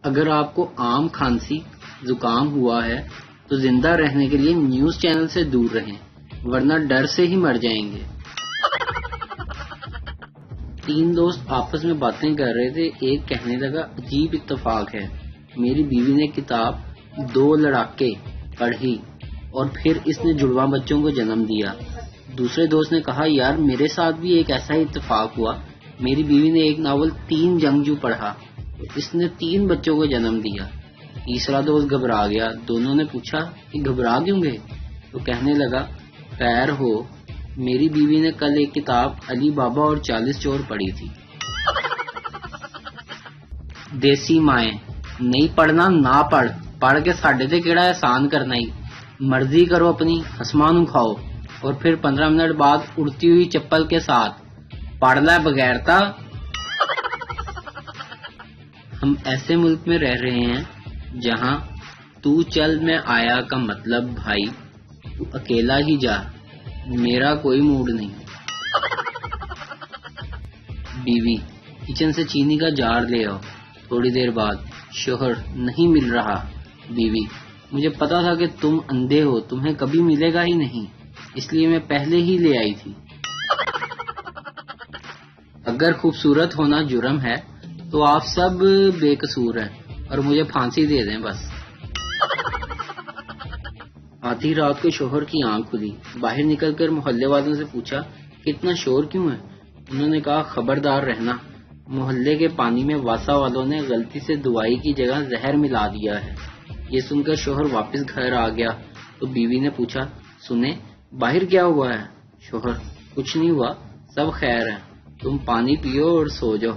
اگر آپ کو عام کھانسی زکام ہوا ہے تو زندہ رہنے کے لیے نیوز چینل سے دور رہیں، ورنہ ڈر سے ہی مر جائیں گے۔ تین دوست آپس میں باتیں کر رہے تھے، ایک کہنے لگا عجیب اتفاق ہے، میری بیوی نے کتاب 2 لڑاکے پڑھی اور پھر اس نے جڑواں بچوں کو جنم دیا۔ دوسرے دوست نے کہا یار میرے ساتھ بھی ایک ایسا ہی اتفاق ہوا، میری بیوی نے ایک ناول 3 جنگجو پڑھا، اس نے 3 بچوں کو جنم دیا۔ تیسرا دوست گھبرا گیا، دونوں نے پوچھا کہ گھبرا کیوں گئے؟ تو کہنے لگا خیر ہو، میری بیوی نے کل ایک کتاب علی بابا اور 40 چور پڑھی تھی۔ دیسی مائیں، نہیں پڑھنا نہ پڑھ کے ساڈے تے کیڑا احسان کرنا ہی، مرضی کرو اپنی، آسمان کھاؤ، اور پھر 15 منٹ بعد اڑتی ہوئی چپل کے ساتھ پڑھ لے بغیرتا۔ ہم ایسے ملک میں رہ رہے ہیں جہاں تو چل میں آیا کا مطلب بھائی تو اکیلا ہی جا، میرا کوئی موڈ نہیں۔ بیوی، کچن سے چینی کا جار لے آؤ۔ تھوڑی دیر بعد شوہر، نہیں مل رہا۔ بیوی، مجھے پتا تھا کہ تم اندھے ہو، تمہیں کبھی ملے گا ہی نہیں، اس لیے میں پہلے ہی لے آئی تھی۔ اگر خوبصورت ہونا جرم ہے تو آپ سب بے قصور ہیں اور مجھے پھانسی دے دیں بس۔ آدھی رات کو شوہر کی آنکھ کھلی، باہر نکل کر محلے والوں سے پوچھا کتنا شور کیوں ہے؟ انہوں نے کہا خبردار رہنا، محلے کے پانی میں واسا والوں نے غلطی سے دوائی کی جگہ زہر ملا دیا ہے۔ یہ سن کر شوہر واپس گھر آ گیا تو بیوی نے پوچھا سنیں باہر کیا ہوا ہے؟ شوہر، کچھ نہیں ہوا، سب خیر ہے، تم پانی پیو اور سو جاؤ۔